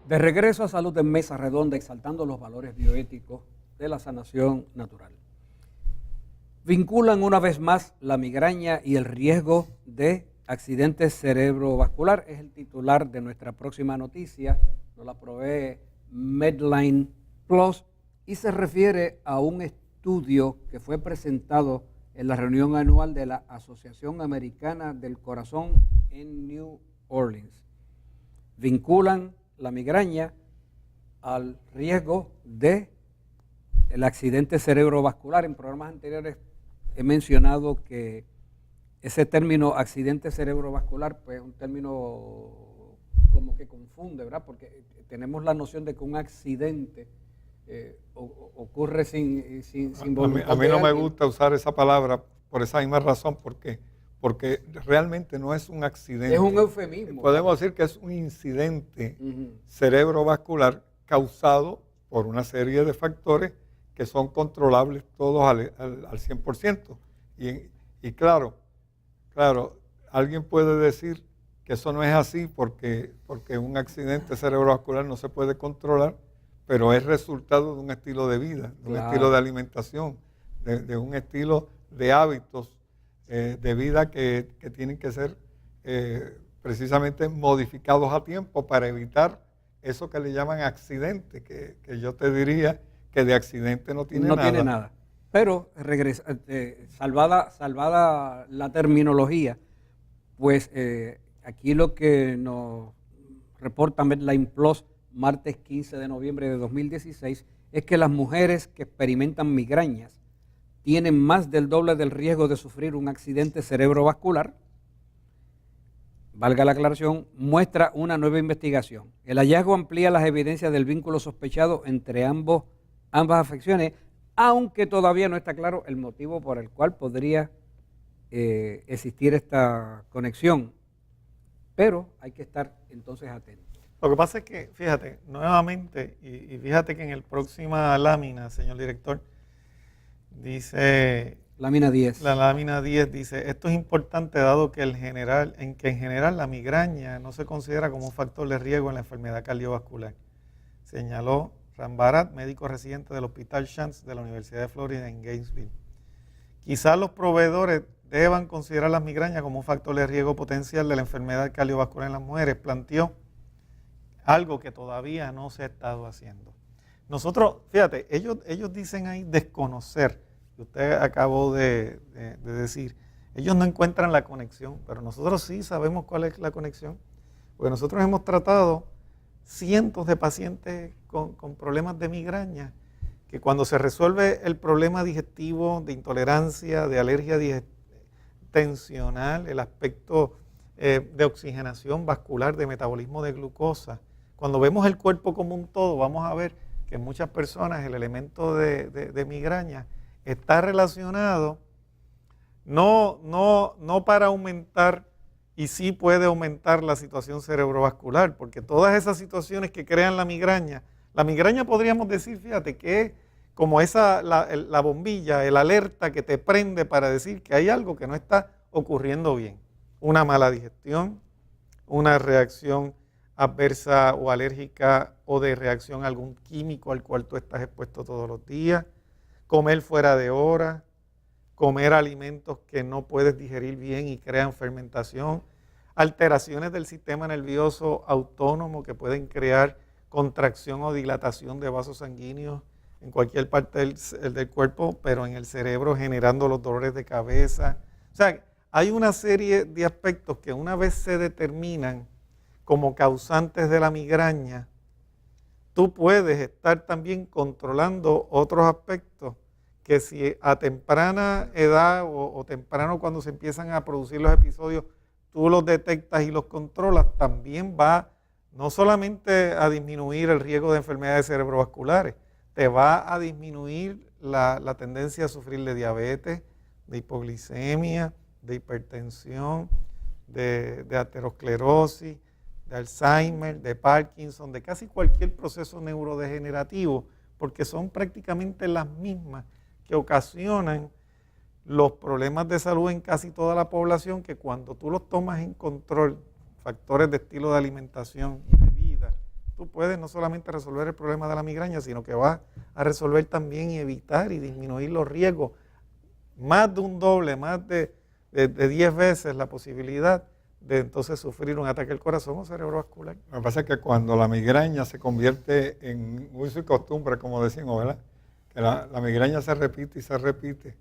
De regreso a Salud en Mesa Redonda, exaltando los valores bioéticos de la sanación natural. Vinculan una vez más la migraña y el riesgo de accidente cerebrovascular. Es el titular de nuestra próxima noticia. Nos la provee Medline Plus y se refiere a un estudio que fue presentado en la reunión anual de la Asociación Americana del Corazón en New Orleans. Vinculan la migraña al riesgo de el accidente cerebrovascular. En programas anteriores he mencionado que ese término accidente cerebrovascular pues es un término como que confunde, ¿verdad? Porque tenemos la noción de que un accidente ocurre sin voluntad. A mí no me gusta usar esa palabra por esa misma razón, porque realmente no es un accidente. Es un eufemismo. Podemos decir que es un incidente cerebrovascular causado por una serie de factores que son controlables todos al 100%. Y claro, alguien puede decir que eso no es así porque un accidente cerebrovascular no se puede controlar, pero es resultado de un estilo de vida, de un estilo de alimentación, de un estilo de hábitos de vida que tienen que ser precisamente modificados a tiempo para evitar eso que le llaman accidente, que yo te diría que de accidente no tiene nada. No tiene nada. Pero salvada la terminología, pues aquí lo que nos reporta Medline Plus martes 15 de noviembre de 2016 es que las mujeres que experimentan migrañas tienen más del doble del riesgo de sufrir un accidente cerebrovascular. Valga la aclaración, muestra una nueva investigación. El hallazgo amplía las evidencias del vínculo sospechado entre ambas afecciones, aunque todavía no está claro el motivo por el cual podría existir esta conexión. Pero hay que estar entonces atentos. Lo que pasa es que, fíjate, nuevamente, y fíjate que en la próxima lámina, señor director, dice... Lámina 10. La lámina 10 dice, esto es importante dado que en general la migraña no se considera como un factor de riesgo en la enfermedad cardiovascular. Señaló Rambarat, médico residente del Hospital Shands de la Universidad de Florida en Gainesville. Quizás los proveedores deban considerar las migrañas como un factor de riesgo potencial de la enfermedad cardiovascular en las mujeres, planteó algo que todavía no se ha estado haciendo. Nosotros, fíjate, ellos dicen ahí desconocer, que usted acabó de decir, ellos no encuentran la conexión, pero nosotros sí sabemos cuál es la conexión, porque nosotros hemos tratado cientos de pacientes con problemas de migraña, que cuando se resuelve el problema digestivo, de intolerancia, de alergia tensional, el aspecto de oxigenación vascular, de metabolismo de glucosa, cuando vemos el cuerpo como un todo, vamos a ver que en muchas personas el elemento de migraña está relacionado no para aumentar, y sí puede aumentar la situación cerebrovascular, porque todas esas situaciones que crean la migraña podríamos decir, fíjate, que es como la bombilla, el alerta que te prende para decir que hay algo que no está ocurriendo bien. Una mala digestión, una reacción adversa o alérgica o de reacción a algún químico al cual tú estás expuesto todos los días, comer fuera de hora, comer alimentos que no puedes digerir bien y crean fermentación, alteraciones del sistema nervioso autónomo que pueden crear contracción o dilatación de vasos sanguíneos en cualquier parte del cuerpo, pero en el cerebro generando los dolores de cabeza. O sea, hay una serie de aspectos que una vez se determinan como causantes de la migraña, tú puedes estar también controlando otros aspectos que si a temprana edad o temprano cuando se empiezan a producir los episodios, tú los detectas y los controlas, también va no solamente a disminuir el riesgo de enfermedades cerebrovasculares, te va a disminuir la tendencia a sufrir de diabetes, de hipoglicemia, de hipertensión, de aterosclerosis, de Alzheimer, de Parkinson, de casi cualquier proceso neurodegenerativo, porque son prácticamente las mismas que ocasionan los problemas de salud en casi toda la población, que cuando tú los tomas en control, factores de estilo de alimentación y de vida, tú puedes no solamente resolver el problema de la migraña, sino que vas a resolver también y evitar y disminuir los riesgos. Más de un doble, más de 10 veces la posibilidad de entonces sufrir un ataque al corazón o cerebrovascular. Lo que pasa es que cuando la migraña se convierte en uso y costumbre, como decimos, ¿verdad? Que la migraña se repite y se repite,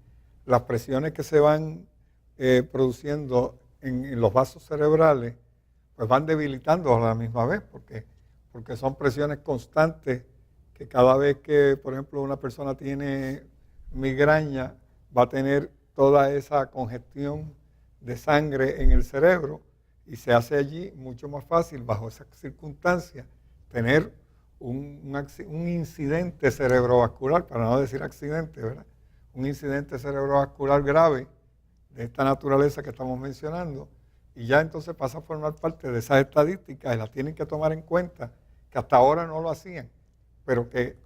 las presiones que se van produciendo en los vasos cerebrales, pues van debilitando a la misma vez, porque son presiones constantes que cada vez que, por ejemplo, una persona tiene migraña, va a tener toda esa congestión de sangre en el cerebro y se hace allí mucho más fácil, bajo esas circunstancias, tener un incidente cerebrovascular, para no decir accidente, ¿verdad? Un incidente cerebrovascular grave de esta naturaleza que estamos mencionando, y ya entonces pasa a formar parte de esas estadísticas y las tienen que tomar en cuenta, que hasta ahora no lo hacían, pero que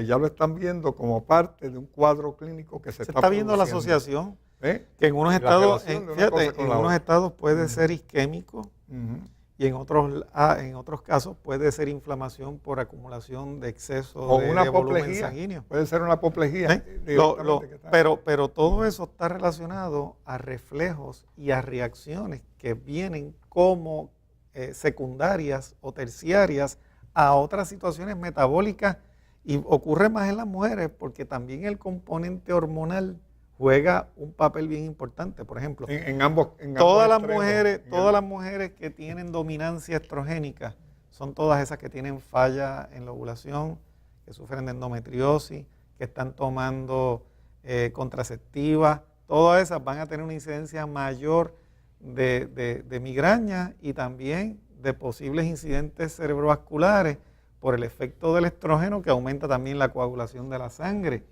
ya lo están viendo como parte de un cuadro clínico que se está viendo la produciendo. asociación, ¿Eh? que en unos estados, fíjate, en unos estados puede ser isquémico, Uh-huh. y en otros casos puede ser inflamación por acumulación de exceso O de una volumen apoplejía. sanguíneo. Puede ser una apoplejía. Pero todo eso está relacionado a reflejos y a reacciones que vienen como secundarias o terciarias a otras situaciones metabólicas, y ocurre más en las mujeres porque también el componente hormonal juega un papel bien importante. Por ejemplo, en ambos todas las extremos, mujeres que tienen dominancia estrogénica son todas esas que tienen falla en la ovulación, que sufren de endometriosis, que están tomando contraceptivas. Todas esas van a tener una incidencia mayor de migraña y también de posibles incidentes cerebrovasculares por el efecto del estrógeno, que aumenta también la coagulación de la sangre.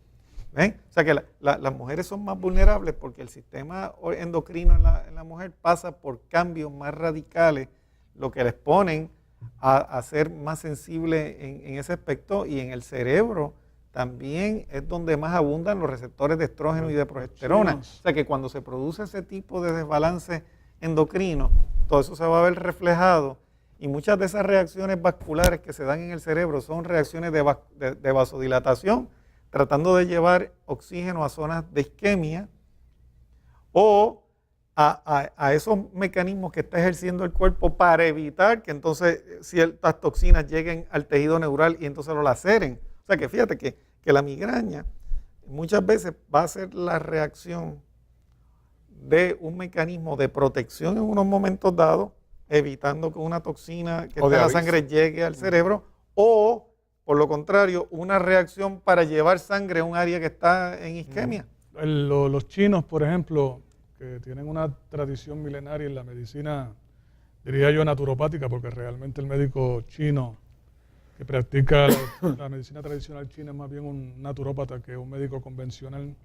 ¿Ven? O sea que las mujeres son más vulnerables porque el sistema endocrino en la mujer pasa por cambios más radicales, lo que les ponen a ser más sensibles en ese aspecto, y en el cerebro también es donde más abundan los receptores de estrógeno y de progesterona. O sea que cuando se produce ese tipo de desbalance endocrino, todo eso se va a ver reflejado, y muchas de esas reacciones vasculares que se dan en el cerebro son reacciones de vasodilatación, tratando de llevar oxígeno a zonas de isquemia, o a esos mecanismos que está ejerciendo el cuerpo para evitar que entonces ciertas toxinas lleguen al tejido neural y entonces lo laceren. O sea que fíjate que la migraña muchas veces va a ser la reacción de un mecanismo de protección en unos momentos dados, evitando que una toxina que está en la sangre llegue al cerebro, o por lo contrario, una reacción para llevar sangre a un área que está en isquemia. Los chinos, por ejemplo, que tienen una tradición milenaria en la medicina, diría yo naturopática, porque realmente el médico chino que practica la medicina tradicional china es más bien un naturópata que un médico convencional,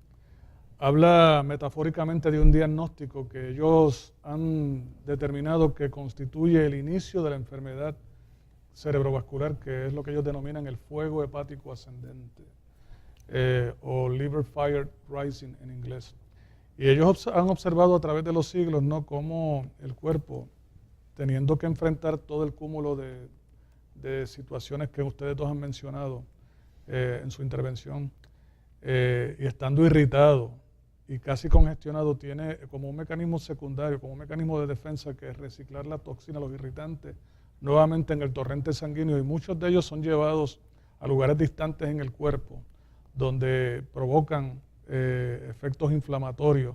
habla metafóricamente de un diagnóstico que ellos han determinado que constituye el inicio de la enfermedad cerebrovascular, que es lo que ellos denominan el fuego hepático ascendente, o liver fire rising en inglés. Y ellos han observado a través de los siglos, ¿no?, cómo el cuerpo, teniendo que enfrentar todo el cúmulo de situaciones que ustedes dos han mencionado en su intervención, y estando irritado y casi congestionado, tiene como un mecanismo secundario, como un mecanismo de defensa, que es reciclar la toxina, los irritantes, nuevamente en el torrente sanguíneo, y muchos de ellos son llevados a lugares distantes en el cuerpo, donde provocan efectos inflamatorios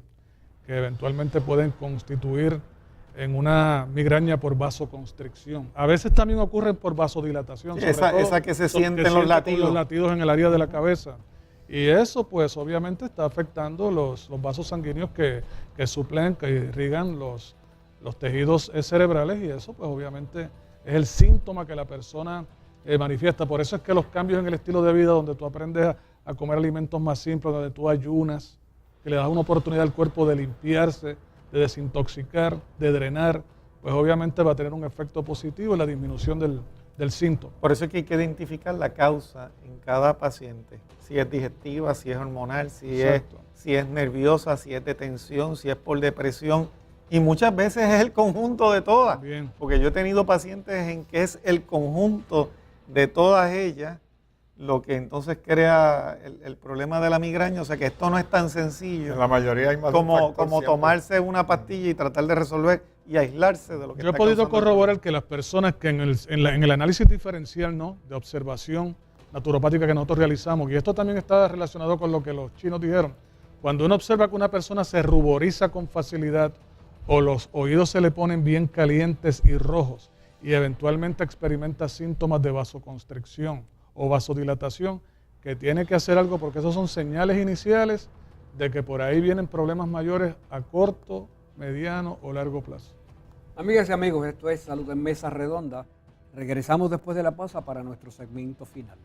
que eventualmente pueden constituir en una migraña por vasoconstricción. A veces también ocurren por vasodilatación. Sí, esa que se sienten los latidos. Los latidos en el área de la cabeza. Y eso pues obviamente está afectando los vasos sanguíneos que suplen, que irrigan los tejidos cerebrales, y eso pues obviamente es el síntoma que la persona manifiesta. Por eso es que los cambios en el estilo de vida, donde tú aprendes a comer alimentos más simples, donde tú ayunas, que le das una oportunidad al cuerpo de limpiarse, de desintoxicar, de drenar, pues obviamente va a tener un efecto positivo en la disminución del síntoma. Por eso es que hay que identificar la causa en cada paciente, si es digestiva, si es hormonal, si es nerviosa, si es de tensión, si es por depresión, Y muchas veces es el conjunto de todas. Bien. Porque yo he tenido pacientes en que es el conjunto de todas ellas lo que entonces crea el problema de la migraña. O sea que esto no es tan sencillo En la mayoría hay más de un como factor siempre. tomarse una pastilla y tratar de resolver y aislarse de lo que Yo he está podido causando el corroborar que las personas que en el análisis diferencial, ¿no?, de observación naturopática que nosotros realizamos, y esto también está relacionado con lo que los chinos dijeron, cuando uno observa que una persona se ruboriza con facilidad o los oídos se le ponen bien calientes y rojos y eventualmente experimenta síntomas de vasoconstricción o vasodilatación, que tiene que hacer algo porque esos son señales iniciales de que por ahí vienen problemas mayores a corto, mediano o largo plazo. Amigas y amigos, esto es Salud en Mesa Redonda. Regresamos después de la pausa para nuestro segmento final.